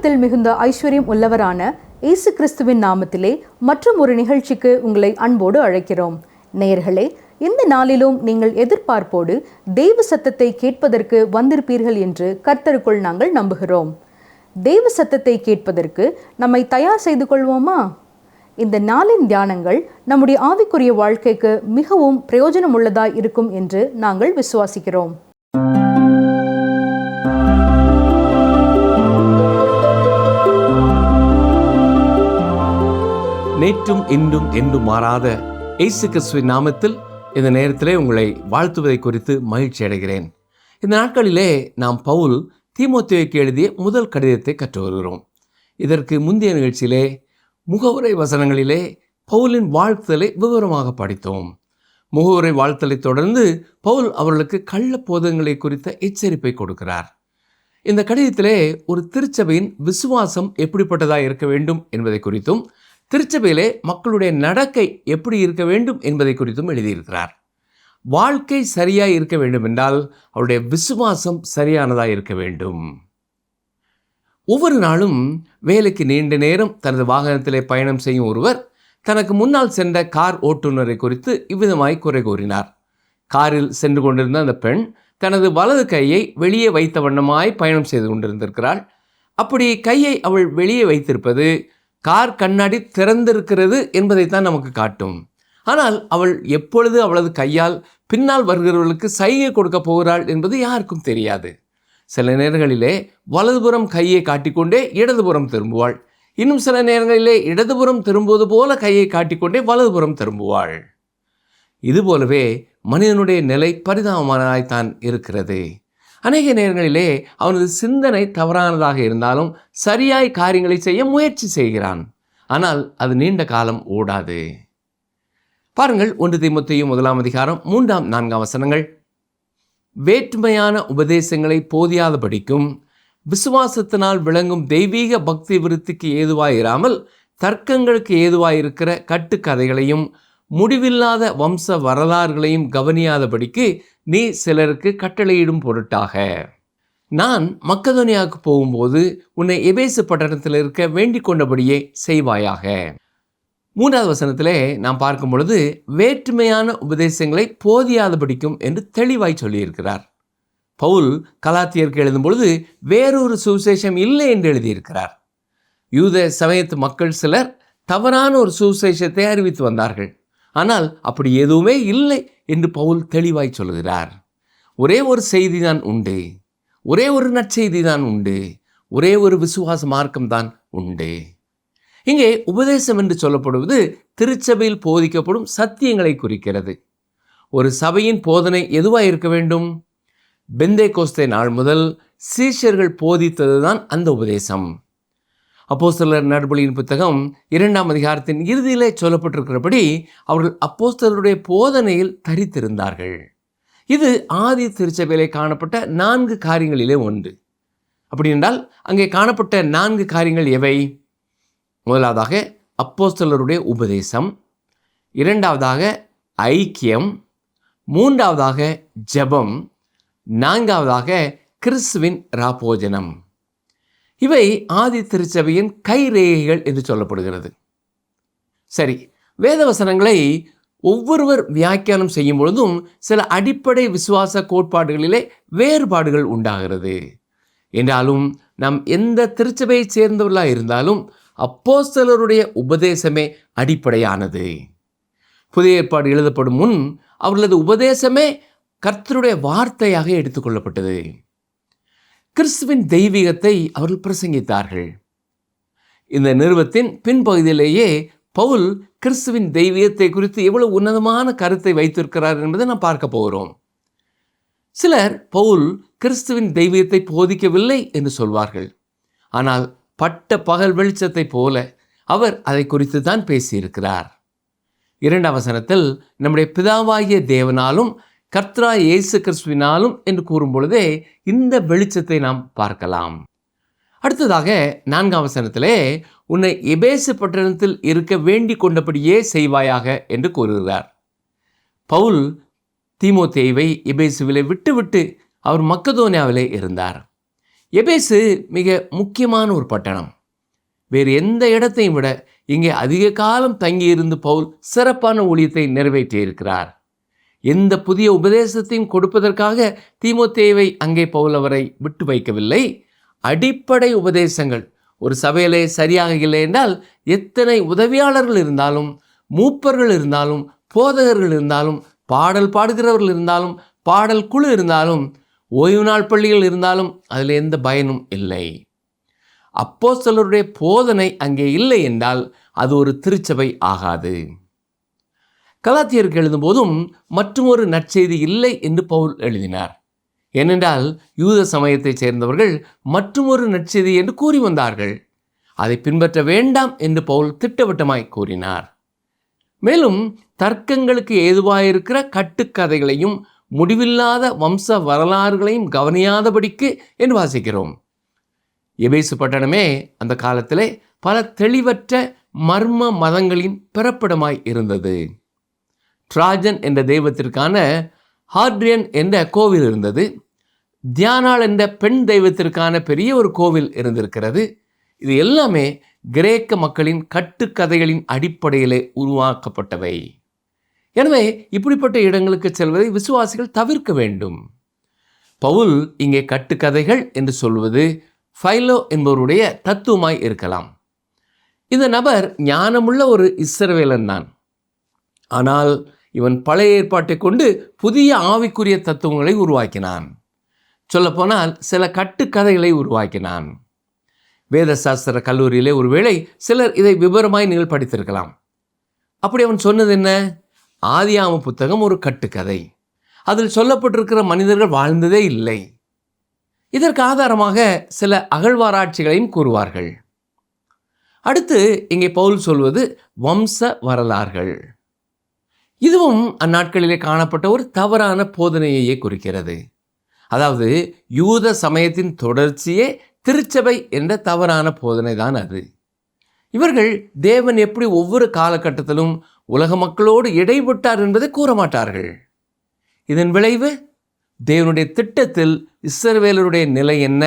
பரலோகத்தில் மிகுந்த ஐஸ்வர்யம் உள்ளவரான இயேசு கிறிஸ்துவின் நாமத்திலே மற்றும் ஒரு நிகழ்ச்சிக்கு உங்களை அன்போடு அழைக்கிறோம். நேயர்களே, இந்த நாளிலும் நீங்கள் எதிர்பார்ப்போடு தெய்வ சத்தத்தை கேட்பதற்கு வந்திருப்பீர்கள் என்று கர்த்தருக்குள் நாங்கள் நம்புகிறோம். தெய்வ சத்தத்தை கேட்பதற்கு நம்மை தயார் செய்து கொள்வோமா? இந்த நாளின் தியானங்கள் நம்முடைய ஆவிக்குரிய வாழ்க்கைக்கு மிகவும் பிரயோஜனம் உள்ளதாய் இருக்கும் என்று நாங்கள் விசுவாசிக்கிறோம். நேற்றும் இன்றும் என்றும் மாறாத இயேசு கிறிஸ்துவின் நாமத்தில் இந்த நேரத்திலே உங்களை வாழ்த்துவதை குறித்து மகிழ்ச்சி அடைகிறேன். இந்த நாட்களிலே நாம் பவுல் தீமோத்தேயுக்கு எழுதிய முதல் கடிதத்தை கற்று வருகிறோம். இதற்கு முந்தைய நிகழ்ச்சியிலே முகவுரை வசனங்களிலே பவுலின் வாழ்த்தலை விவரமாக படித்தோம். முகவுரை வாழ்த்தலை தொடர்ந்து பவுல் அவர்களுக்கு கள்ள போதங்களை குறித்த எச்சரிப்பை கொடுக்கிறார். இந்த கடிதத்திலே ஒரு திருச்சபையின் விசுவாசம் எப்படிப்பட்டதாக இருக்க வேண்டும் என்பதை குறித்தும், திருச்சபையிலே மக்களுடைய நடக்கை எப்படி இருக்க வேண்டும் என்பதை குறித்தும் எழுதியிருக்கிறார். வாழ்க்கை சரியாக இருக்க வேண்டும் என்றால் அவருடைய விசுவாசம் சரியானதாக இருக்க வேண்டும். ஒவ்வொரு நாளும் வேலைக்கு நீண்ட நேரம் தனது வாகனத்திலே பயணம் செய்யும் ஒருவர் தனக்கு முன்னால் சென்ற கார் ஓட்டுநரை குறித்து இவ்விதமாய் குறை கூறினார். காரில் சென்று கொண்டிருந்த அந்த பெண் தனது வலது கையை வெளியே வைத்த வண்ணமாய் பயணம் செய்து கொண்டிருந்திருக்கிறாள். அப்படி கையை அவள் வெளியே வைத்திருப்பது கார் கண்ணாடி திறந்திருக்கிறது என்பதைத்தான் நமக்கு காட்டும். ஆனால் அவள் எப்பொழுது அவளது கையால் பின்னால் வருகிறவர்களுக்கு சைகை கொடுக்க போகிறாள் என்பது யாருக்கும் தெரியாது. சில நேரங்களிலே வலதுபுறம் கையை காட்டிக்கொண்டே இடதுபுறம் திரும்புவாள். இன்னும் சில நேரங்களிலே இடதுபுறம் திரும்புவது போல கையை காட்டிக்கொண்டே வலதுபுறம் திரும்புவாள். இதுபோலவே மனிதனுடைய நிலை பரிதாபமானதாய்த்தான் இருக்கிறது. அநேக நேரங்களிலே அவனது சிந்தனை தவறானதாக இருந்தாலும் சரியாய் காரியங்களை செய்ய முயற்சி செய்கிறான். ஆனால் அது நீண்ட காலம் ஓடாது. பாருங்கள், 1 தீமோத்தேயு 1 அதிகாரம் 3-4 வசனங்கள். வேற்றுமையான உபதேசங்களை போதியாதபடிக்கும் விசுவாசத்தினால் விளங்கும் தெய்வீக பக்தி விருத்திக்கு ஏதுவாயிராமல் தர்க்கங்களுக்கு ஏதுவாயிருக்கிற கட்டுக்கதைகளையும் முடிவில்லாத வம்ச வரலாறுகளையும் கவனியாதபடிக்கு நீ சிலருக்கு கட்டளையிடும் பொருட்டாக. நான் மக்கதோனியாவுக்கு போகும்போது உன்னை எபேசு பட்டணத்தில் இருக்க வேண்டிக் கொண்டபடியே செய்வாயாக. 3வது வசனத்திலே நாம் பார்க்கும் பொழுது வேற்றுமையான உபதேசங்களை போதியாதபடிக்கும் என்று தெளிவாய் சொல்லியிருக்கிறார். பவுல் கலாத்தியருக்கு எழுதும் பொழுது வேறொரு சுவிசேஷம் இல்லை என்று எழுதியிருக்கிறார். யூத சமயத்து மக்கள் சிலர் தவறான ஒரு சுவிசேஷத்தை அறிவித்து வந்தார்கள். ஆனால் அப்படி எதுவுமே இல்லை என்று பவுல் தெளிவாய் சொல்கிறார். ஒரே ஒரு செய்தி தான் உண்டு, ஒரே ஒரு நற்செய்தி தான் உண்டு, ஒரே ஒரு விசுவாச மார்க்கம் தான் உண்டு. இங்கே உபதேசம் என்று சொல்லப்படுவது திருச்சபையில் போதிக்கப்படும் சத்தியங்களை குறிக்கிறது. ஒரு சபையின் போதனை எதுவாக இருக்க வேண்டும்? பெந்தேகோஸ்தே நாள் முதல் சீஷர்கள் போதித்தது தான் அந்த உபதேசம். அப்போஸ்தலர் நடபடியின் புத்தகம் 2 அதிகாரத்தின் இறுதியிலே சொல்லப்பட்டிருக்கிறபடி அவர்கள் அப்போஸ்தலருடைய போதனையில் தரித்திருந்தார்கள். இது ஆதி திருச்சபையிலே காணப்பட்ட 4 காரியங்களிலே ஒன்று. அப்படி என்றால் அங்கே காணப்பட்ட 4 காரியங்கள் எவை? முதலாவதாக அப்போஸ்தலருடைய உபதேசம், 2வதாக ஐக்கியம், 3வதாக ஜெபம், 4வதாக கிறிஸ்துவின் ராபோஜனம். இவை ஆதி திருச்சபையின் கைரேகைகள் என்று சொல்லப்படுகிறது. சரி, வேதவசனங்களை ஒவ்வொருவர் வியாக்கியானம் செய்யும் பொழுதும் சில அடிப்படை விசுவாச கோட்பாடுகளிலே வேறுபாடுகள் உண்டாகிறது. என்றாலும் நாம் எந்த திருச்சபையை சேர்ந்தவர்களாக இருந்தாலும் அப்போஸ்தலருடைய உபதேசமே அடிப்படையானது. புதிய ஏற்பாடு எழுதப்படும் முன் அவர்களது உபதேசமே கர்த்தருடைய வார்த்தையாக எடுத்துக்கொள்ளப்பட்டது. கிறிஸ்துவின் தெய்வீகத்தை அவர்கள் பிரசங்கித்தார்கள். இந்த நிறுவத்தின் பின்பகுதியிலேயே பவுல் கிறிஸ்துவின் தெய்வீகத்தை குறித்து எவ்வளவு உன்னதமான கருத்தை வைத்திருக்கிறார் என்பதை நாம் பார்க்க போகிறோம். சிலர் பவுல் கிறிஸ்துவின் தெய்வீகத்தை போதிக்கவில்லை என்று சொல்வார்கள். ஆனால் பட்ட பகல் வெளிச்சத்தை போல அவர் அதை குறித்து தான் பேசியிருக்கிறார். 2 வசனத்தில் நம்முடைய பிதாவாகிய தேவனாலும் கர்த்தராகிய இயேசு கிறிஸ்துவினாலும் என்று கூறும் பொழுதே இந்த வெளிச்சத்தை நாம் பார்க்கலாம். அடுத்ததாக 4 வசனத்திலே உன்னை எபேசு பட்டணத்தில் இருக்க வேண்டிக் கொண்டபடியே செய்வாயாக என்று கூறுகிறார். பவுல் தீமோத்தேயுவை எபேசுவிலே விட்டுவிட்டு அவர் மக்கதோனியாவிலே இருந்தார். எபேசு மிக முக்கியமான ஒரு பட்டணம். வேறு எந்த இடத்தையும் விட இங்கே அதிக காலம் தங்கியிருந்து பவுல் சிறப்பான ஊழியத்தை நிறைவேற்றியிருக்கிறார். எந்த புதிய உபதேசத்தையும் கொடுப்பதற்காக தீமோத்தேயுவை அங்கே பவுல் அவரை விட்டு வைக்கவில்லை. அடிப்படை உபதேசங்கள் ஒரு சபையிலே சரியாக இல்லை என்றால் எத்தனை உதவியாளர்கள் இருந்தாலும், மூப்பர்கள் இருந்தாலும், போதகர்கள் இருந்தாலும், பாடல் பாடுகிறவர்கள் இருந்தாலும், பாடல் குழு இருந்தாலும், ஓய்வு நாள் பள்ளிகள் இருந்தாலும் அதில் எந்த பயனும் இல்லை. அப்போஸ்தலருடைய போதனை அங்கே இல்லை என்றால் அது ஒரு திருச்சபை ஆகாது. கலாத்தியருக்கு எழுதும்போதும் மற்றொரு நற்செய்தி இல்லை என்று பவுல் எழுதினார். ஏனென்றால் யூத சமயத்தைச் சேர்ந்தவர்கள் மற்றொரு நற்செய்தி என்று கூறி வந்தார்கள். அதை பின்பற்ற வேண்டாம் என்று பவுல் திட்டவட்டமாய் கூறினார். மேலும் தர்க்கங்களுக்கு ஏதுவாயிருக்கிற கட்டுக்கதைகளையும் முடிவில்லாத வம்ச வரலாறுகளையும் கவனியாதபடிக்கு என்று வாசிக்கிறோம். எபேசு பட்டணமே அந்த காலத்திலே பல தெளிவற்ற மர்ம மதங்களின் பிறப்பிடமாய் இருந்தது. ட்ராஜன் என்ற தெய்வத்திற்கான ஹாட்ரியன் என்ற கோவில் இருந்தது. தியானாள் என்ற பெண் தெய்வத்திற்கான பெரிய ஒரு கோவில் இருந்திருக்கிறது. இது எல்லாமே கிரேக்க மக்களின் கட்டுக்கதைகளின் அடிப்படையிலே உருவாக்கப்பட்டவை. எனவே இப்படிப்பட்ட இடங்களுக்கு செல்வதை விசுவாசிகள் தவிர்க்க வேண்டும். பவுல் இங்கே கட்டுக்கதைகள் என்று சொல்வது ஃபைலோ என்பவருடைய தத்துவமாய் இருக்கலாம். இந்த நபர் ஞானமுள்ள ஒரு இஸ்ரவேலன் தான். ஆனால் இவன் பழைய ஏற்பாட்டை கொண்டு புதிய ஆவிக்குரிய தத்துவங்களை உருவாக்கினான். சொல்லப்போனால் சில கட்டுக்கதைகளை உருவாக்கினான். வேத சாஸ்திர கல்லூரியிலே ஒருவேளை சிலர் இதை விவரமாய் நீங்கள் படித்திருக்கலாம். அப்படி அவன் சொன்னது என்ன? ஆதியாகம புத்தகம் ஒரு கட்டுக்கதை. அதில் சொல்லப்பட்டிருக்கிற மனிதர்கள் வாழ்ந்ததே இல்லை. இதற்கு ஆதாரமாக சில அகழ்வாராய்ச்சிகளையும் கூறுவார்கள். அடுத்து இங்கே பவுல் சொல்வது வம்ச வரலாறுகள். இதுவும் அந்நாட்களிலே காணப்பட்ட ஒரு தவறான போதனையையே குறிக்கிறது. அதாவது யூத சமயத்தின் தொடர்ச்சியே திருச்சபை என்ற தவறான போதனை தான் அது. இவர்கள் தேவன் எப்படி ஒவ்வொரு காலகட்டத்திலும் உலக மக்களோடு இடைப்பட்டார் என்பதை கூற மாட்டார்கள். இதன் விளைவு தேவனுடைய திட்டத்தில் இஸ்ரவேலருடைய நிலை என்ன,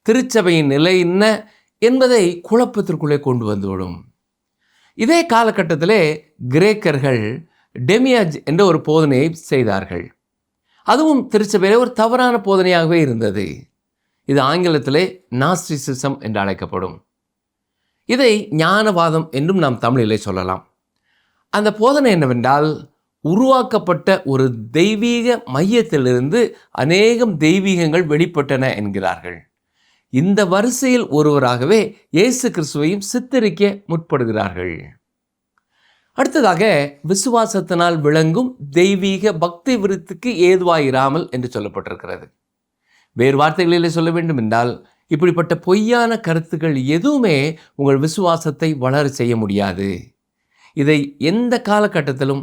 திருச்சபையின் நிலை என்ன என்பதை குழப்பத்திற்குள்ளே கொண்டு வந்துவிடும். இதே காலகட்டத்திலே கிரேக்கர்கள் டெமியாஜ் என்ற ஒரு போதனையை செய்தார்கள். அதுவும் திருச்சபையிலே ஒரு தவறான போதனையாகவே இருந்தது. இது ஆங்கிலத்திலே நாஸ்டிசிசம் என்று அழைக்கப்படும். இதை ஞானவாதம் என்றும் நாம் தமிழிலே சொல்லலாம். அந்த போதனை என்னவென்றால், உருவாக்கப்பட்ட ஒரு தெய்வீக மையத்திலிருந்து அநேகம் தெய்வீகங்கள் வெளிப்பட்டன என்கிறார்கள். இந்த வரிசையில் ஒருவராகவே இயேசு கிறிஸ்துவையும் சித்தரிக்க முற்படுகிறார்கள். அடுத்ததாக விசுவாசத்தினால் விளங்கும் தெய்வீக பக்தி விருத்திக்கு ஏதுவாயிராமல் என்று சொல்லப்பட்டிருக்கிறது. வேறு வார்த்தைகளிலே சொல்ல வேண்டும் என்றால், இப்படிப்பட்ட பொய்யான கருத்துக்கள் எதுவுமே உங்கள் விசுவாசத்தை வளர செய்ய முடியாது. இதை எந்த காலகட்டத்திலும்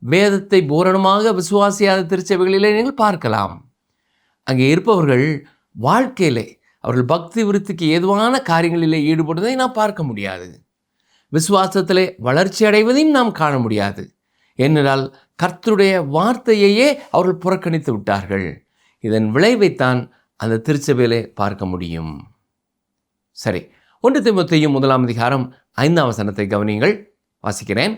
வேதத்தை பூரணமாக விசுவாசியாத திருச்சபைகளிலே நீங்கள் பார்க்கலாம். அங்கே இருப்பவர்கள் வாழ்க்கையிலே அவர்கள் பக்தி விருத்திக்கு ஏதுவான காரியங்களிலே ஈடுபடுவதை நாம் பார்க்க முடியாது. விசுவாசத்திலே வளர்ச்சி அடைவதையும் நாம் காண முடியாது. ஏனென்றால் கர்த்தருடைய வார்த்தையையே அவர்கள் புறக்கணித்து விட்டார்கள். இதன் விளைவைத்தான் அந்த திருச்சபையிலே பார்க்க முடியும். சரி, 1 தீமோத்தேயு 1 அதிகாரம் 5 வசனத்தை கவனியுங்கள். வாசிக்கிறேன்.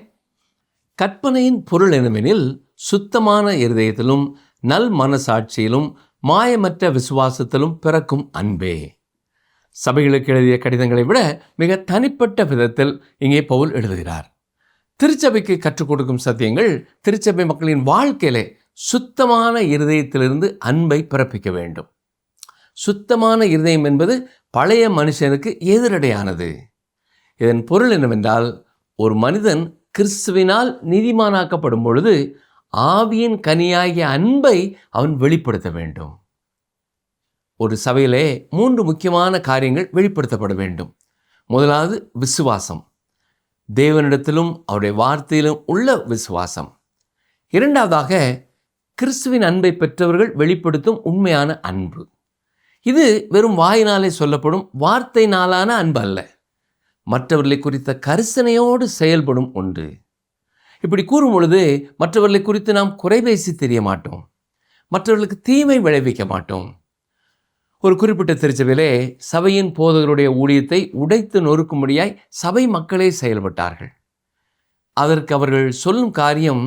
கற்பனையின் பொருள் என்னவெனில், சுத்தமான இருதயத்திலும் நல் மனசாட்சியிலும் மாயமற்ற விசுவாசத்திலும் பிறக்கும் அன்பே. சபைகளுக்கு எழுதிய கடிதங்களை விட மிக தனிப்பட்ட விதத்தில் இங்கே பவுல் எழுதுகிறார். திருச்சபைக்கு கற்றுக் கொடுக்கும் சத்தியங்கள் திருச்சபை மக்களின் வாழ்க்கையிலே சுத்தமான இருதயத்திலிருந்து அன்பை பிறப்பிக்க வேண்டும். சுத்தமான இருதயம் என்பது பழைய மனுஷனுக்கு எதிரடையானது. இதன் பொருள் என்னவென்றால், ஒரு மனிதன் கிறிஸ்துவினால் நீதிமானாக்கப்படும் பொழுது ஆவியின் கனியாகிய அன்பை அவன் வெளிப்படுத்த வேண்டும். ஒரு சபையிலே 3 முக்கியமான காரியங்கள் வெளிப்படுத்தப்பட வேண்டும். முதலாவது விசுவாசம், தேவனிடத்திலும் அவருடைய வார்த்தையிலும் உள்ள விசுவாசம். இரண்டாவதாக கிறிஸ்துவின் அன்பை பெற்றவர்கள் வெளிப்படுத்தும் உண்மையான அன்பு. இது வெறும் வாயினாலே சொல்லப்படும் வார்த்தையினாலான அன்பு அல்ல, மற்றவர்களை குறித்த கரிசனையோடு செயல்படும் ஒன்று. இப்படி கூறும் பொழுது மற்றவர்களை குறித்து நாம் குறைபேசி தெரிய மாட்டோம், மற்றவர்களுக்கு தீமை விளைவிக்க மாட்டோம். ஒரு குறிப்பிட்ட திருச்சபையிலே சபையின் போதகருடைய ஊழியத்தை உடைத்து நொறுக்கும்படியாய் சபை மக்களே செயல்பட்டார்கள். அதற்கு அவர்கள் சொல்லும் காரியம்,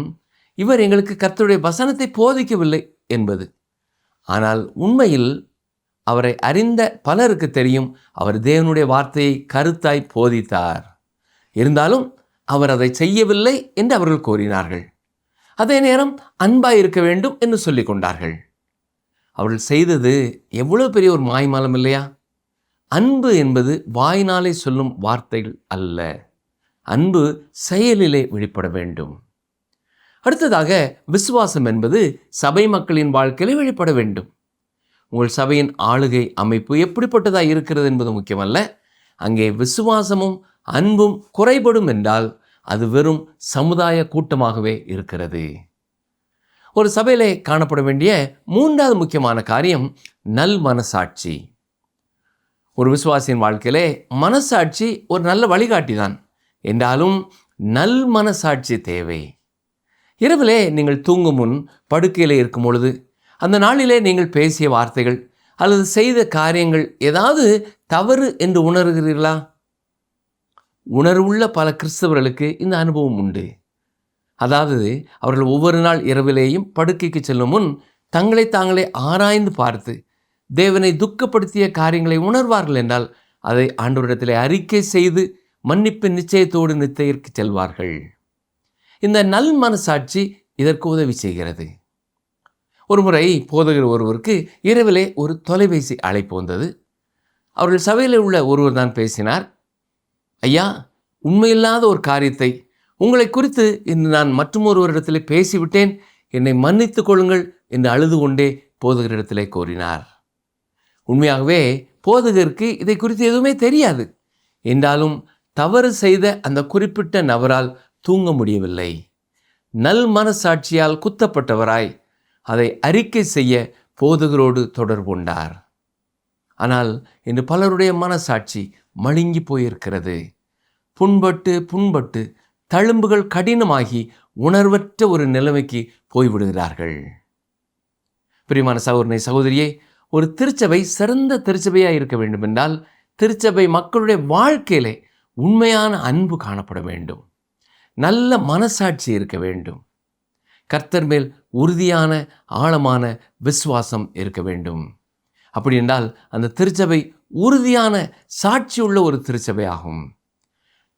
இவர் எங்களுக்கு கர்த்தருடைய வசனத்தை போதிக்கவில்லை என்பது. ஆனால் உண்மையில் அவரை அறிந்த பலருக்கு தெரியும், அவர் தேவனுடைய வார்த்தையை கருத்தாய் போதித்தார். இருந்தாலும் அவர் அதை செய்யவில்லை என்று அவர்கள் கூறினார்கள். அதே நேரம் அன்பாய் இருக்க வேண்டும் என்று சொல்லிக் கொண்டார்கள். அவர்கள் செய்தது எவ்வளவு பெரிய ஒரு மாய்மாலம் இல்லையா? அன்பு என்பது வாயினாலே சொல்லும் வார்த்தைகள் அல்ல, அன்பு செயலிலே வெளிப்பட வேண்டும். அடுத்ததாக விசுவாசம் என்பது சபை மக்களின் வாழ்க்கையிலே வெளிப்பட வேண்டும். உங்கள் சபையின் ஆளுகை அமைப்பு எப்படிப்பட்டதாக இருக்கிறது என்பது முக்கியமல்ல. அங்கே விசுவாசமும் அன்பும் குறைபடும் என்றால் அது வெறும் சமுதாய கூட்டமாகவே இருக்கிறது. ஒரு சபையிலே காணப்பட வேண்டிய மூன்றாவது முக்கியமான காரியம் நல் மனசாட்சி. ஒரு விசுவாசியின் வாழ்க்கையிலே மனசாட்சி ஒரு நல்ல வழிகாட்டி தான், என்றாலும் நல் மனசாட்சி தேவை. இரவிலே நீங்கள் தூங்கும் முன் படுக்கையில் இருக்கும் பொழுது அந்த நாளிலே நீங்கள் பேசிய வார்த்தைகள் அல்லது செய்த காரியங்கள் ஏதாவது தவறு என்று உணர்கிறீர்களா? உணர்வுள்ள பல கிறிஸ்தவர்களுக்கு இந்த அனுபவம் உண்டு. அதாவது அவர்கள் ஒவ்வொரு நாள் இரவிலேயும் படுக்கைக்கு செல்லும் முன் தங்களை தாங்களே ஆராய்ந்து பார்த்து தேவனை துக்கப்படுத்திய காரியங்களை உணர்வார்கள் என்றால் அதை ஆண்டவரிடத்திலே அறிக்கை செய்து மன்னிப்பின் நிச்சயத்தோடு நித்திரைக்கு செல்வார்கள். இந்த நல் மனசாட்சி இதற்கு உதவி செய்கிறது. ஒரு முறை போதகர் ஒருவருக்கு இரவிலே ஒரு தொலைபேசி அழைப்பு வந்தது. அவர்கள் சபையில் உள்ள ஒருவர் தான் பேசினார். ஐயா, உண்மையில்லாத ஒரு காரியத்தை உங்களை குறித்து இன்று நான் மற்றொருவரிடத்திலே பேசிவிட்டேன், என்னை மன்னித்துக் கொள்ளுங்கள் என்று அழுது கொண்டே போதகரிடத்திலே கோரினார். உண்மையாகவே போதகருக்கு இதை குறித்து எதுவுமே தெரியாது. என்றாலும் தவறு செய்த அந்த குறிப்பிட்ட நபரால் தூங்க முடியவில்லை. நல் மனசாட்சியால் குத்தப்பட்டவராய் அதை அறிக்கை செய்ய போதகரோடு தொடர்பு கொண்டார். ஆனால் இன்று பலருடைய மனசாட்சி மழுங்கி போயிருக்கிறது. புண்பட்டு தழும்புகள் கடினமாகி உணர்வற்ற ஒரு நிலைமைக்கு போய்விடுகிறார்கள். பிரியமான சகோதரனை சகோதரியே, ஒரு திருச்சபை சிறந்த திருச்சபையாக இருக்க வேண்டும் என்றால் திருச்சபை மக்களுடைய வாழ்க்கையிலே உண்மையான அன்பு காணப்பட வேண்டும், நல்ல மனசாட்சி இருக்க வேண்டும், கர்த்தர் மேல் உறுதியான ஆழமான விசுவாசம் இருக்க வேண்டும். அப்படி என்றால் அந்த திருச்சபை உறுதியான சாட்சியுள்ள ஒரு திருச்சபை ஆகும்.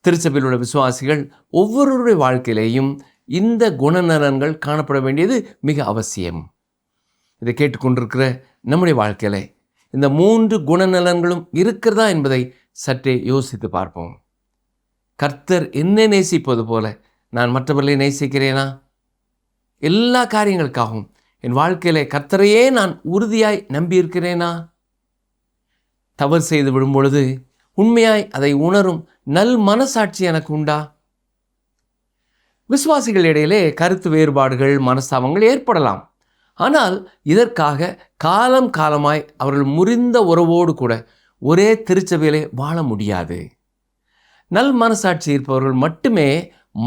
திருச்சபையில் உள்ள விசுவாசிகள் ஒவ்வொருவருடைய வாழ்க்கையிலேயும் இந்த குணநலன்கள் காணப்பட வேண்டியது மிக அவசியம். இதை கேட்டுக்கொண்டிருக்கிற நம்முடைய வாழ்க்கையில இந்த 3 குணநலன்களும் இருக்கிறதா என்பதை சற்றே யோசித்து பார்ப்போம். கர்த்தர் என்னை நேசிப்பது போல நான் மற்றவர்களை நேசிக்கிறேனா? எல்லா காரியங்களுக்காகவும் என் வாழ்க்கையிலே கர்த்தரையே நான் உறுதியாய் நம்பியிருக்கிறேனா? தவறு செய்து விடும் பொழுது உண்மையாய் அதை உணரும் நல் மனசாட்சி எனக்கு உண்டா? விசுவாசிகள் இடையிலே கருத்து வேறுபாடுகள், மனஸ்தாபங்கள் ஏற்படலாம். ஆனால் இதற்காக காலம் காலமாய் அவர்கள் முறிந்த உறவோடு கூட ஒரே திருச்சபையிலே வாழ முடியாது. நல் மனசாட்சி இருப்பவர்கள் மட்டுமே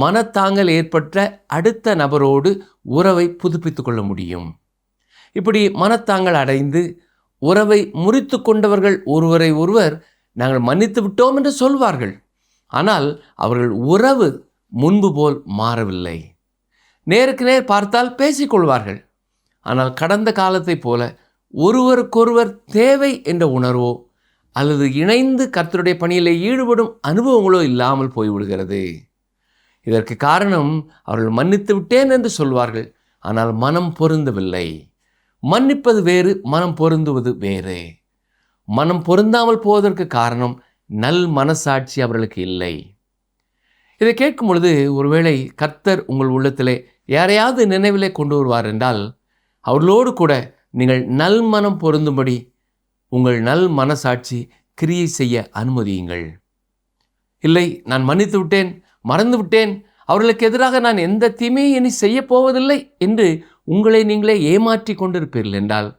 மனத்தாங்கல் ஏற்பட்ட அடுத்த நபரோடு உறவை புதுப்பித்து கொள்ள முடியும். இப்படி மனத்தாங்கல் அடைந்து உறவை முறித்து கொண்டவர்கள் ஒருவரை ஒருவர் நாங்கள் மன்னித்து விட்டோம் என்று சொல்வார்கள். ஆனால் அவர்கள் உறவு முன்பு போல் மாறவில்லை. நேருக்கு நேர் பார்த்தால் பேசிக்கொள்வார்கள். ஆனால் கடந்த காலத்தைப் போல ஒருவருக்கொருவர் தேவை என்ற உணர்வோ அல்லது இணைந்து கர்த்தருடைய பணியில் ஈடுபடும் அனுபவங்களோ இல்லாமல் போய்விடுகிறது. இதற்கு காரணம் அவர்கள் மன்னித்து விட்டேன் என்று சொல்வார்கள், ஆனால் மனம் பொருந்தவில்லை. மன்னிப்பது வேறு, மனம் பொருந்துவது வேறு. மனம் பொருந்தாமல் போவதற்கு காரணம் நல் மனசாட்சி அவர்களுக்கு இல்லை. இதை கேட்கும் பொழுது ஒருவேளை கர்த்தர் உங்கள் உள்ளத்திலே யாரையாவது நினைவிலே கொண்டு வருவார் என்றால் அவர்களோடு கூட நீங்கள் நல் மனம் பொருந்தும்படி உங்கள் நல் மனசாட்சி கிரியை செய்ய அனுமதியுங்கள். இல்லை, நான் மன்னித்து விட்டேன், மறந்து விட்டேன், அவர்களுக்கு எதிராக நான் எந்த தீமையை இனி செய்ய போவதில்லை என்று உங்களை நீங்களே ஏமாற்றி கொண்டிருப்பீர்கள் என்றால்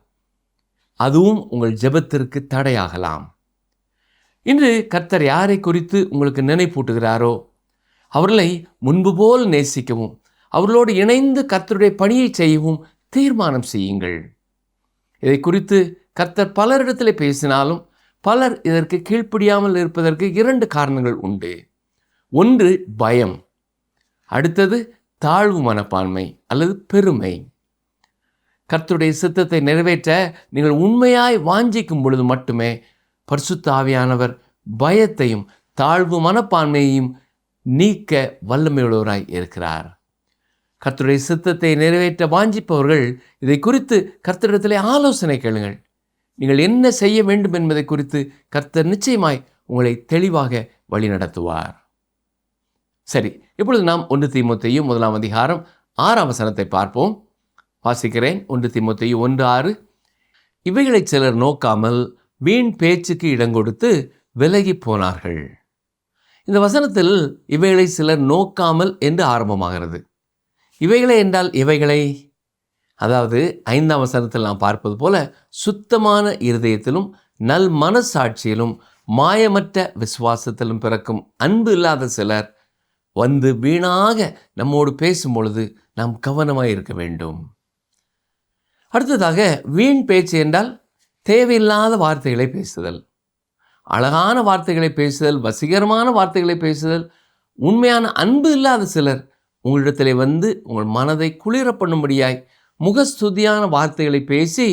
அதுவும் உங்கள் ஜெபத்திற்கு தடையாகலாம். இன்று கர்த்தர் யாரை குறித்து உங்களுக்கு நினைப்பூட்டுகிறாரோ அவர்களை முன்பு போல் நேசிக்கவும் அவர்களோடு இணைந்து கர்த்தருடைய பணியை செய்யவும் தீர்மானம் செய்யுங்கள். இதை குறித்து கர்த்தர் பலரிடத்திலே பேசினாலும் பலர் இதற்கு கீழ்ப்படியாமல் இருப்பதற்கு 2 காரணங்கள் உண்டு. ஒன்று பயம், அடுத்தது தாழ்வு மனப்பான்மை அல்லது பெருமை. கர்த்தருடைய சித்தத்தை நிறைவேற்ற நீங்கள் உண்மையாய் வாஞ்சிக்கும் பொழுது மட்டுமே பரிசுத்த ஆவியானவர் பயத்தையும் தாழ்வு மனப்பான்மையையும் நீக்க வல்லமையுள்ளவராய் இருக்கிறார். கர்த்தருடைய சித்தத்தை நிறைவேற்ற வாஞ்சிப்பவர்கள் இதை குறித்து கர்த்தரிடத்திலே ஆலோசனை கேளுங்கள். நீங்கள் என்ன செய்ய வேண்டும் என்பதை குறித்து கர்த்தர் நிச்சயமாய் உங்களை தெளிவாக வழிநடத்துவார். சரி, இப்பொழுது நாம் 1 தீமோத்தேயு 1 அதிகாரம் 6 வசனத்தை பார்ப்போம். வாசிக்கிறேன். 1 தீமோத்தேயு 1:6. இவைகளை சிலர் நோக்காமல் வீண் பேச்சுக்கு இடங்கொடுத்து விலகி போனார்கள். இந்த வசனத்தில் இவைகளை சிலர் நோக்காமல் என்று ஆரம்பமாகிறது. இவைகளை என்றால் இவைகளை, அதாவது 5ஆம் வசனத்தில் நாம் பார்ப்பது போல சுத்தமான இருதயத்திலும் நல் மனசாட்சியிலும் மாயமற்ற விசுவாசத்திலும் பிறக்கும் அன்பு இல்லாத சிலர் வந்து வீணாக நம்மோடு பேசும் பொழுது நாம் கவனமாக இருக்க வேண்டும். அடுத்ததாக வீண் பேச்சு என்றால் தேவையில்லாத வார்த்தைகளை பேசுதல், அழகான வார்த்தைகளை பேசுதல், வசீகரமான வார்த்தைகளை பேசுதல். உண்மையான அன்பு இல்லாத சிலர் உங்களிடத்திலே வந்து உங்கள் மனதை குளிர பண்ணும்படியாய் முகஸ்துதியான வார்த்தைகளை பேசி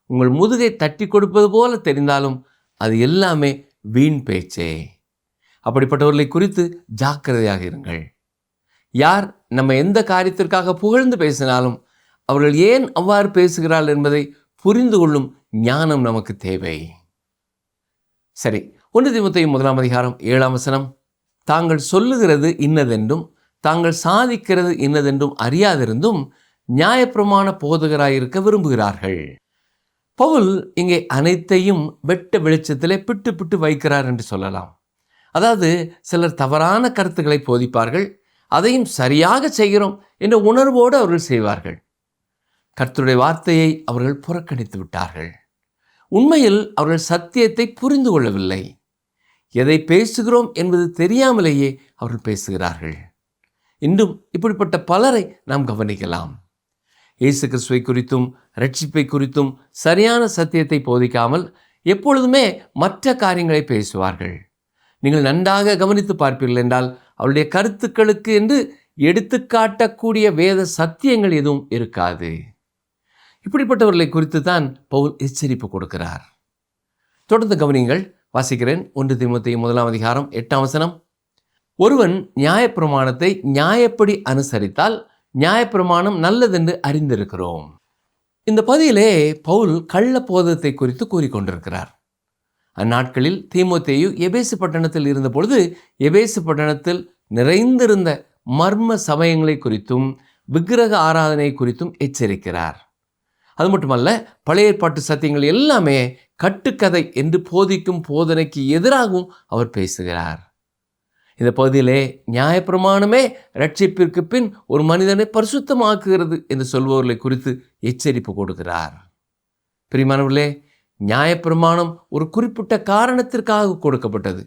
உங்கள் முதுகை தட்டி கொடுப்பது போல தெரிந்தாலும் அது எல்லாமே வீண் பேச்சே. அப்படிப்பட்டவர்களை குறித்து ஜாக்கிரதையாக இருங்கள். யார் நம்ம எந்த காரியத்திற்காக புகழ்ந்து பேசினாலும் அவர்கள் ஏன் அவ்வாறு பேசுகிறார்கள் என்பதை புரிந்து கொள்ளும் ஞானம் நமக்கு தேவை. சரி, 1 தீமோத்தேயு 1 அதிகாரம் 7ஆம் வசனம். தாங்கள் சொல்லுகிறது இன்னதென்றும் தாங்கள் சாதிக்கிறது இன்னதென்றும் அறியாதிருந்தும் நியாயப்பிரமாண போதகராயிருக்க விரும்புகிறார்கள். பவுல் இங்கே அனைத்தையும் வெட்ட வெளிச்சத்திலே பிட்டு வைக்கிறார் என்று சொல்லலாம். அதாவது சிலர் தவறான கருத்துக்களை போதிப்பார்கள், அதையும் சரியாக செய்கிறோம் என்ற உணர்வோடு அவர்கள் செய்வார்கள். கர்த்தருடைய வார்த்தையை அவர்கள் புறக்கணித்து விட்டார்கள். உண்மையில் அவர்கள் சத்தியத்தை புரிந்து கொள்ளவில்லை. எதை பேசுகிறோம் என்பது தெரியாமலேயே அவர்கள் பேசுகிறார்கள். இன்றும் இப்படிப்பட்ட பலரை நாம் கவனிக்கலாம். இயேசு கிறிஸ்துவை குறித்தும் ரட்சிப்பை குறித்தும் சரியான சத்தியத்தை போதிக்காமல் எப்பொழுதுமே மற்ற காரியங்களை பேசுவார்கள். நீங்கள் நன்றாக கவனித்து பார்ப்பீர்கள் என்றால் அவருடைய கருத்துக்களுக்கு என்று எடுத்துக்காட்டக்கூடிய வேத சத்தியங்கள் எதுவும் இருக்காது. இப்படிப்பட்டவர்களை குறித்து தான் பவுல் எச்சரிப்பு கொடுக்கிறார். தொடர்ந்து கவனிங்கள். வாசிக்கிறேன். 1 தீமோத்தேயு 1 அதிகாரம் 8ஆம் வசனம். ஒருவன் நியாயப்பிரமாணத்தை நியாயப்படி அனுசரித்தால் நியாயப்பிரமாணம் நல்லதென்று அறிந்திருக்கிறோம். இந்த பகுதியிலே பவுல் கள்ள போதத்தை குறித்து கூறிக்கொண்டிருக்கிறார். அந்நாட்களில் தீமோத்தேயு எபேசு பட்டணத்தில் இருந்த பொழுது எபேசு பட்டணத்தில் நிறைந்திருந்த மர்ம சமயங்களை குறித்தும் விக்கிரக ஆராதனை குறித்தும் எச்சரிக்கிறார். அது மட்டுமல்ல, பழைய ஏற்பாட்டு சத்தியங்கள் எல்லாமே கட்டுக்கதை என்று போதிக்கும் போதனைக்கு எதிராகவும் அவர் பேசுகிறார். இந்த பகுதியிலே நியாயப்பிரமாணமே ரட்சிப்பிற்கு பின் ஒரு மனிதனை பரிசுத்தமாக்குகிறது என்று சொல்பவர்களை குறித்து எச்சரிப்பு கொடுக்கிறார். பிரியமானவர்களே, நியாயப்பிரமாணம் ஒரு குறிப்பிட்ட காரணத்திற்காக கொடுக்கப்பட்டது.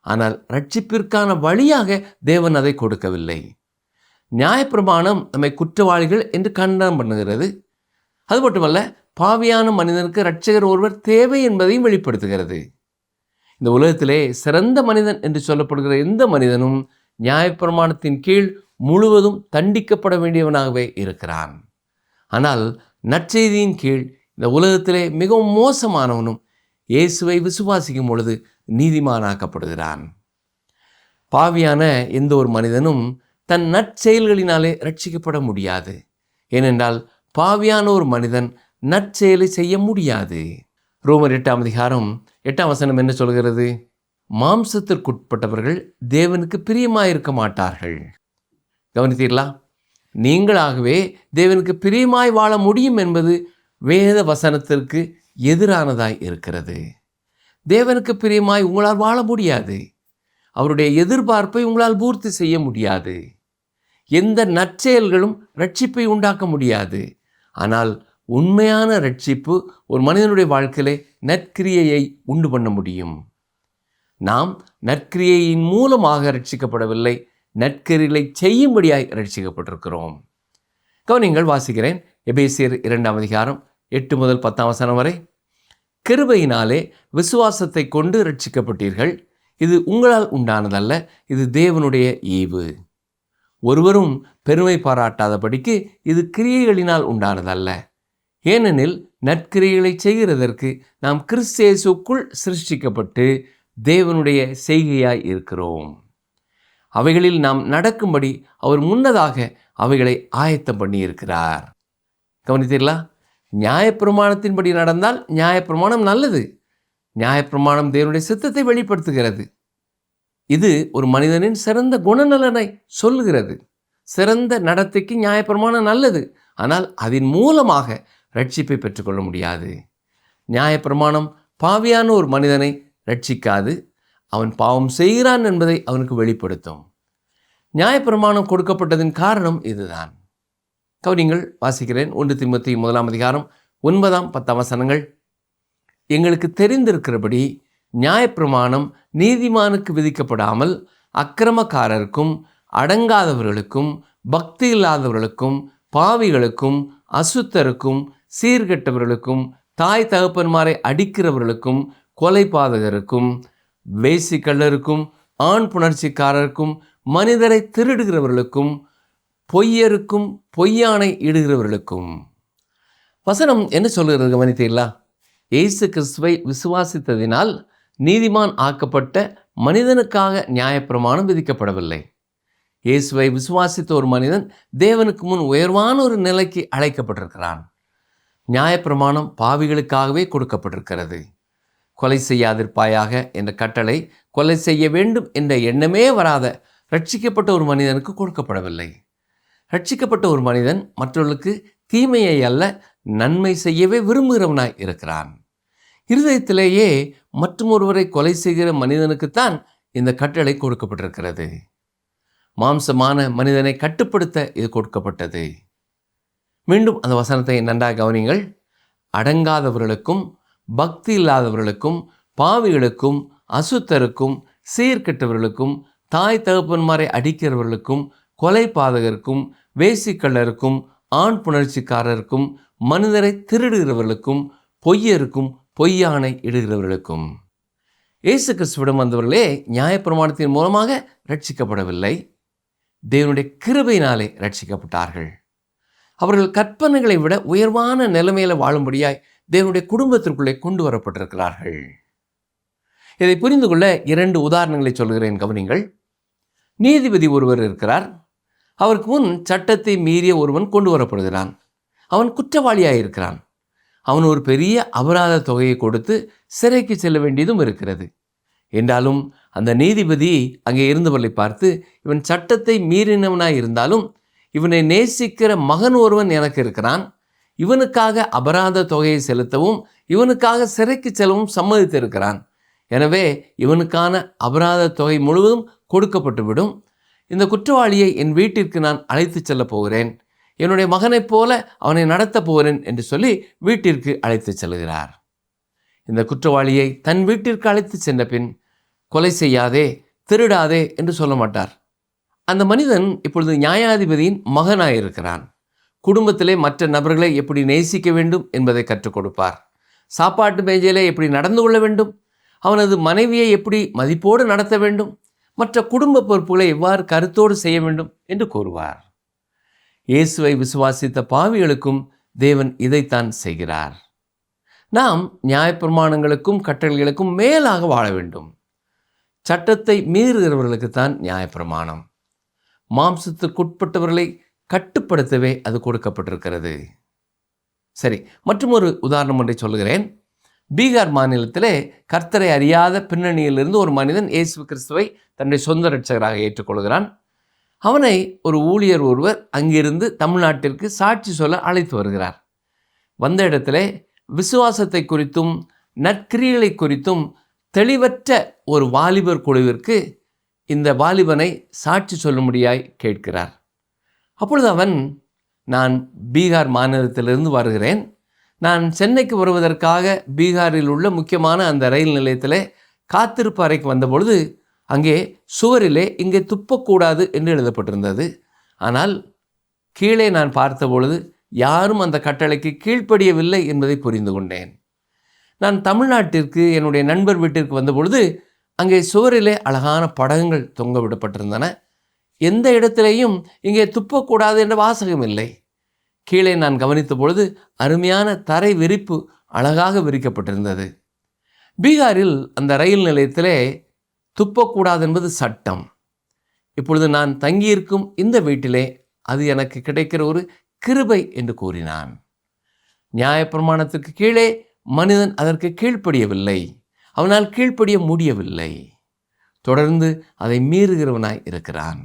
ஆனால் ரட்சிப்பிற்கான வழியாக தேவன் அதை கொடுக்கவில்லை. நியாயப்பிரமாணம் நம்மை குற்றவாளிகள் என்று கண்டனம் பண்ணுகிறது. அது மட்டுமல்ல, பாவியான மனிதனுக்கு இரட்சகர் ஒருவர் தேவை என்பதையும் வெளிப்படுத்துகிறது. இந்த உலகத்திலே சிறந்த மனிதன் என்று சொல்லப்படுகிற எந்த மனிதனும் நியாயப்பிரமாணத்தின் கீழ் முழுவதும் தண்டிக்கப்பட வேண்டியவனாகவே இருக்கிறான். ஆனால் நற்செய்தியின் கீழ் இந்த உலகத்திலே மிகவும் மோசமானவனும் இயேசுவை விசுவாசிக்கும் பொழுது நீதிமானாக்கப்படுகிறான். பாவியான எந்த ஒரு மனிதனும் தன் நற்செயல்களினாலே ரட்சிக்கப்பட முடியாது. ஏனென்றால் பாவியான ஒரு மனிதன் நற்செயலை செய்ய முடியாது. ரோமர் 8ஆம் அதிகாரம் 8ஆம் வசனம் என்ன சொல்கிறது? மாம்சத்திற்குட்பட்டவர்கள் தேவனுக்கு பிரியமாயிருக்க மாட்டார்கள். கவனித்தீர்களா? நீங்களாகவே தேவனுக்கு பிரியமாய் வாழ முடியும் என்பது வேத வசனத்திற்கு எதிரானதாய் இருக்கிறது. தேவனுக்கு பிரியமாய் உங்களால் வாழ முடியாது. அவருடைய எதிர்பார்ப்பை உங்களால் பூர்த்தி செய்ய முடியாது. எந்த நற்செயல்களும் ரட்சிப்பை உண்டாக்க முடியாது. ஆனால் உண்மையான ரட்சிப்பு ஒரு மனிதனுடைய வாழ்க்கையிலே நற்கிரியையை உண்டு பண்ண முடியும். நாம் நற்கிரியையின் மூலமாக ரட்சிக்கப்படவில்லை, நற்கிரிகளை செய்யும்படியாய் ரட்சிக்கப்பட்டிருக்கிறோம். கவனிங்கள், வாசிக்கிறேன். எபேசியர் 2ஆம் அதிகாரம் 8 முதல் 10ஆம் வசனம் வரை. கிருபையினாலே விசுவாசத்தை கொண்டு ரட்சிக்கப்பட்டீர்கள். இது உங்களால் உண்டானதல்ல, இது தேவனுடைய ஈவு. ஒருவரும் பெருமை பாராட்டாதபடிக்கு இது கிரியைகளினால் உண்டானதல்ல. ஏனெனில் நற்கிரியைகளை செய்கிறதற்கு நாம் கிறிஸ்து இயேசுவுக்குள் சிருஷ்டிக்கப்பட்டு தேவனுடைய செய்கையாய் இருக்கிறோம். அவைகளில் நாம் நடக்கும்படி அவர் முன்னதாக அவைகளை ஆயத்தம் பண்ணியிருக்கிறார். கவனித்தீர்களா? நியாயப்பிரமாணத்தின்படி நடந்தால் நியாயப்பிரமாணம் நல்லது. நியாயப்பிரமாணம் தேவனுடைய சித்தத்தை வெளிப்படுத்துகிறது. இது ஒரு மனிதனின் சிறந்த குணநலனை சொல்லுகிறது. சிறந்த நடத்தைக்கு நியாயப்பிரமாணம் நல்லது. ஆனால் அதன் மூலமாக ரட்சிப்பை பெற்றுக்கொள்ள முடியாது. நியாயப்பிரமாணம் பாவியான ஒரு மனிதனை ரட்சிக்காது. அவன் பாவம் செய்கிறான் என்பதை அவனுக்கு வெளிப்படுத்தும். நியாயப்பிரமாணம் கொடுக்கப்பட்டதின் காரணம் இதுதான். கவனிங்கள், வாசிக்கிறேன். 1 தீமோத்தேயு 1 அதிகாரம் 9, 10 வசனங்கள். எங்களுக்கு தெரிந்திருக்கிறபடி நியாயப்பிரமாணம் நீதிமானுக்கு விதிக்கப்படாமல் அக்கிரமக்காரருக்கும் அடங்காதவர்களுக்கும் பக்தி இல்லாதவர்களுக்கும் பாவிகளுக்கும் அசுத்தருக்கும் சீர்கெட்டவர்களுக்கும் தாய் தகப்பன்மாரை அடிக்கிறவர்களுக்கும் கொலைபாதகருக்கும் வேசிக்கள்ளருக்கும் ஆண் புணர்ச்சிக்காரருக்கும் மனிதரை திருடுகிறவர்களுக்கும் பொய்யருக்கும் பொய்யானை இடுகிறவர்களுக்கும். வசனம் என்ன சொல்கிறது கவனித்தீர்களா? இயேசு கிறிஸ்துவை விசுவாசித்ததினால் நீதிமான் ஆக்கப்பட்ட மனிதனுக்காக நியாயப்பிரமாணம் விதிக்கப்படவில்லை. இயேசுவை விசுவாசித்த ஒரு மனிதன் தேவனுக்கு முன் உயர்வான ஒரு நிலைக்கு அழைக்கப்பட்டிருக்கிறான். நியாயப்பிரமாணம் பாவிகளுக்காகவே கொடுக்கப்பட்டிருக்கிறது. கொலை செய்யாதிருப்பாயாக என்ற கட்டளை கொலை செய்ய வேண்டும் என்ற எண்ணமே வராத ரட்சிக்கப்பட்ட ஒரு மனிதனுக்கு கொடுக்கப்படவில்லை. ரட்சிக்கப்பட்ட ஒரு மனிதன் மற்றவர்களுக்கு தீமையை அல்ல நன்மை செய்யவே விரும்புகிறவனாய் இருக்கிறான். இருதயத்திலேயே மற்றொருவரை கொலை செய்கிற மனிதனுக்குத்தான் இந்த கட்டளை கொடுக்கப்பட்டிருக்கிறது. மாம்சமான மனிதனை கட்டுப்படுத்த இது கொடுக்கப்பட்டது. மீண்டும் அந்த வசனத்தை நன்றாக கவனிங்கள். அடங்காதவர்களுக்கும் பக்தி இல்லாதவர்களுக்கும் பாவிகளுக்கும் அசுத்தருக்கும் சீர்கெட்டவர்களுக்கும் தாய் தகப்பன்மாரை அடிக்கிறவர்களுக்கும் கொலைபாதகருக்கும் வேசிக்கள்ளருக்கும் ஆண் புணர்ச்சிக்காரருக்கும் மனிதரை திருடுகிறவர்களுக்கும் பொய்யருக்கும் பொய்யானை இடுகிறவர்களுக்கும். இயேசு கிறிஸ்துவிடம் வந்தவர்களே நியாயப்பிரமாணத்தின் மூலமாக ரட்சிக்கப்படவில்லை, தேவனுடைய கிருபையினாலே ரட்சிக்கப்பட்டார்கள். அவர்கள் கற்பனைகளை விட உயர்வான நிலைமையில வாழும்படியாய் தேவனுடைய குடும்பத்திற்குள்ளே கொண்டு வரப்பட்டிருக்கிறார்கள். இதை புரிந்து கொள்ள 2 உதாரணங்களை சொல்கிறேன், கவனிங்கள். நீதிபதி ஒருவர் இருக்கிறார். அவருக்கு முன் சட்டத்தை மீறிய ஒருவன் கொண்டு வரப்படுகிறான். அவன் குற்றவாளியாக இருக்கிறான். அவன் ஒரு பெரிய அபராத தொகையை கொடுத்து சிறைக்கு செல்ல வேண்டியதும் இருக்கிறது. என்றாலும் அந்த நீதிபதி அங்கே இருந்தவர்களை பார்த்து, இவன் சட்டத்தை மீறினவனாய் இருந்தாலும் இவனை நேசிக்கிற மகன் ஒருவன் எனக்கு இருக்கிறான், இவனுக்காக அபராத தொகையை செலுத்தவும் இவனுக்காக சிறைக்கு செல்லவும் சம்மதித்து இருக்கிறான். எனவே இவனுக்கான அபராத தொகை முழுவதும் கொடுக்கப்பட்டுவிடும். இந்த குற்றவாளியை என் வீட்டிற்கு நான் அழைத்து செல்ல போகிறேன், என்னுடைய மகனைப் போல அவனை நடத்தப் போகிறேன் என்று சொல்லி வீட்டிற்கு அழைத்து செல்கிறார். இந்த குற்றவாளியை தன் வீட்டிற்கு அழைத்து சென்ற பின் கொலை செய்யாதே திருடாதே என்று சொல்ல மாட்டார். அந்த மனிதன் இப்பொழுது நியாயாதிபதியின் மகனாயிருக்கிறான். குடும்பத்திலே மற்ற நபர்களை எப்படி நேசிக்க வேண்டும் என்பதை கற்றுக் கொடுப்பார். சாப்பாட்டு மேஜையிலே எப்படி நடந்து கொள்ள வேண்டும், அவனது மனைவியை எப்படி மதிப்போடு நடத்த வேண்டும், மற்ற குடும்ப பொறுப்புகளை எவ்வாறு கருத்தோடு செய்ய வேண்டும் என்று கூறுவார். இயேசுவை விசுவாசித்த பாவிகளுக்கும் தேவன் இதைத்தான் செய்கிறார். நாம் நியாயப்பிரமாணங்களுக்கும் கட்டளைகளுக்கும் மேலாக வாழ வேண்டும். சட்டத்தை மீறுகிறவர்களுக்குத்தான் நியாயப்பிரமாணம். மாம்சத்துக்குட்பட்டவர்களை கட்டுப்படுத்தவே அது கொடுக்கப்பட்டிருக்கிறது. சரி, மற்றும் ஒரு உதாரணம் ஒன்றை சொல்கிறேன். பீகார் மாநிலத்திலே கர்த்தரை அறியாத பின்னணியிலிருந்து ஒரு மனிதன் இயேசு கிறிஸ்துவை தன்னுடைய சொந்த இரட்சகராக ஏற்றுக்கொள்கிறான். அவனை ஒரு ஊழியர் ஒருவர் அங்கிருந்து தமிழ்நாட்டிற்கு சாட்சி சொல்ல அழைத்து வருகிறார். வந்த இடத்திலே விசுவாசத்தை குறித்தும் நற்கிரியைகளை குறித்தும் தெளிவற்ற ஒரு வாலிபர் குழுவிற்கு இந்த வாலிபனை சாட்சி சொல்லும்படியாய் கேட்கிறார். அப்பொழுது அவன், நான் பீகார் மாநிலத்திலிருந்து வருகிறேன், நான் சென்னைக்கு வருவதற்காக பீகாரில் உள்ள முக்கியமான அந்த ரயில் நிலையத்தில் காத்திருப்பு அறைக்கு வந்தபொழுது அங்கே சுவரிலே இங்கே துப்பக்கூடாது என்று எழுதப்பட்டிருந்தது. ஆனால் கீழே நான் பார்த்தபொழுது யாரும் அந்த கட்டளைக்கு கீழ்ப்படியவில்லை என்பதை புரிந்து கொண்டேன். நான் தமிழ்நாட்டிற்கு என்னுடைய நண்பர் வீட்டிற்கு வந்தபொழுது அங்கே சுவரிலே அழகான படங்கள் தொங்க விடப்பட்டிருந்தன. எந்த இடத்திலேயும் இங்கே துப்பக்கூடாது என்ற வாசகம் இல்லை. கீழே நான் கவனித்த பொழுது அருமையான தரை விரிப்பு அழகாக விரிக்கப்பட்டிருந்தது. பீகாரில் அந்த ரயில் நிலையத்திலே துப்பக்கூடாது என்பது சட்டம். இப்பொழுது நான் தங்கியிருக்கும் இந்த வீட்டிலே அது எனக்கு கிடைக்கிற ஒரு கிருபை என்று கூறினான். நியாயப்பிரமாணத்துக்கு கீழே மனிதன் அதற்கு கீழ்ப்படியவில்லை, அவனால் கீழ்ப்படிய முடியவில்லை, தொடர்ந்து அதை மீறுகிறவனாய் இருக்கிறான்.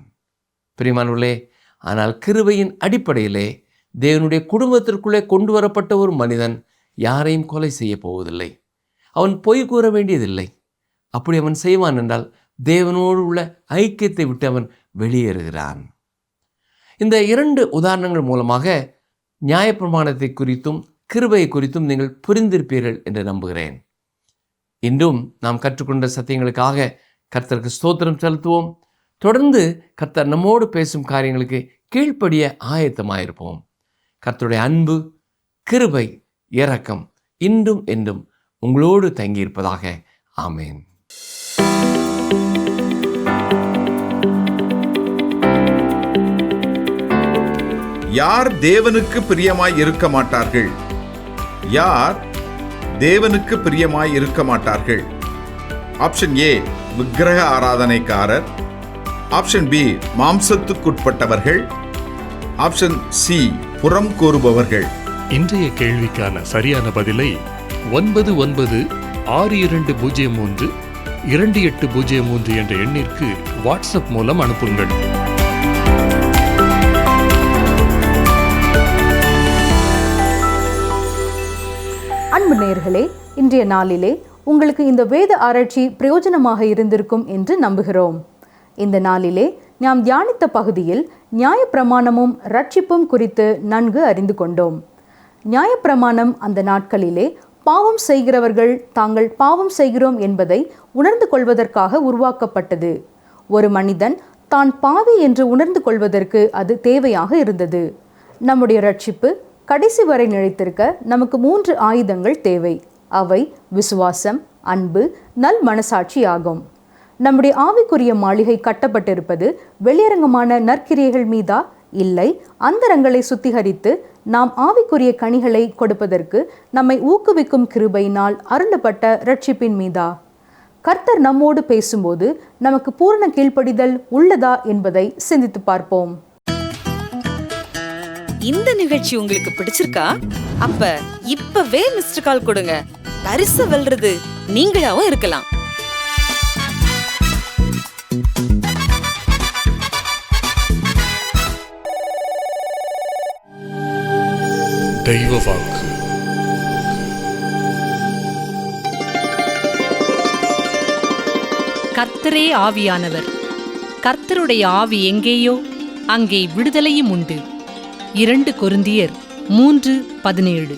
பிரியமானவர்களே, ஆனால் கிருபையின் அடிப்படையிலே தேவனுடைய குடும்பத்திற்குள்ளே கொண்டு வரப்பட்ட ஒரு மனிதன் யாரையும் கொலை செய்ய போவதில்லை. அவன் பொய் கூற வேண்டியதில்லை. அப்படி அவன் செய்வான் என்றால் தேவனோடு உள்ள ஐக்கியத்தை விட்டு அவன் வெளியேறுகிறான். இந்த 2 உதாரணங்கள் மூலமாக நியாயப்பிரமாணத்தை குறித்தும் கிருபையை குறித்தும் நீங்கள் புரிந்திருப்பீர்கள் என்று நம்புகிறேன். இன்றும் நாம் கற்றுக்கொண்ட சத்தியங்களுக்காக கர்த்தருக்கு ஸ்தோத்திரம் செலுத்துவோம். தொடர்ந்து கர்த்தர் நம்மோடு பேசும் காரியங்களுக்கு கீழ்ப்படிய ஆயத்தமாயிருப்போம். கர்த்தருடைய அன்பு, கிருபை, இரக்கம் இன்றும் என்றும் உங்களோடு தங்கியிருப்பதாக. ஆமேன். யார் தேவனுக்கு பிரியமாய் இருக்க மாட்டார்கள்? யார் தேவனுக்கு பிரியமாய் இருக்க மாட்டார்கள்? ஆப்ஷன் ஏ, விக்கிரக ஆராதனைக்காரர். ஆப்ஷன் பி, மாம்சத்துக்குட்பட்டவர்கள். ஆப்ஷன் சி, புறம் கூறுபவர்கள். இன்றைய கேள்விக்கான சரியான பதிலை 9962032803 என்ற எண்ணிற்கு வாட்ஸ்அப் மூலம் அனுப்புங்கள். அன்பு நேயர்களே, இன்றைய நாளிலே உங்களுக்கு இந்த வேத ஆராய்ச்சி பிரயோஜனமாக இருந்திருக்கும் என்று நம்புகிறோம். இந்த நாளிலே நாம் தியானித்த பகுதியில் நியாயப்பிரமாணமும் ரட்சிப்பும் குறித்து நன்கு அறிந்து கொண்டோம். நியாயப்பிரமாணம் அந்த நாட்களிலே பாவம் செய்கிறவர்கள் தாங்கள் பாவம் செய்கிறோம் என்பதை உணர்ந்து கொள்வதற்காக உருவாக்கப்பட்டது. ஒரு மனிதன் தான் பாவி என்று உணர்ந்து கொள்வதற்கு அது தேவையாக இருந்தது. நம்முடைய ரட்சிப்பு கடைசி வரை நிலைத்திருக்க நமக்கு 3 ஆயுதங்கள் தேவை. அவை விசுவாசம், அன்பு, நல் மனசாட்சி ஆகும். நம்முடைய ஆவிக்குரிய மாளிகை கட்டப்பட்டிருப்பது வெளியரங்கமான நற்கிரியைகள் மீதா? இல்லை, அந்தரங்களை சுத்திகரித்து நாம் ஆவிக்குரிய கனிகளை கொடுப்பதற்கு நம்மை ஊக்குவிக்கும் கிருபையினால் அருளப்பட்ட ரட்சிப்பின் மீதா? கர்த்தர் நம்மோடு பேசும்போது நமக்கு பூரண கீழ்ப்படிதல் உள்ளதா என்பதை சிந்தித்து பார்ப்போம். இந்த நிகழ்ச்சி உங்களுக்கு பிடிச்சிருக்கா? அப்ப இப்பவே மிஸ்டர் கால் கொடுங்க. பரிசு வெல்றது நீங்களாவும் இருக்கலாம். தெய்வ வாக்கு. கர்த்தரே ஆவியானவர். கர்த்தருடைய ஆவி எங்கேயோ அங்கே விடுதலையும் உண்டு. 2 கொரிந்தியர் 3:17.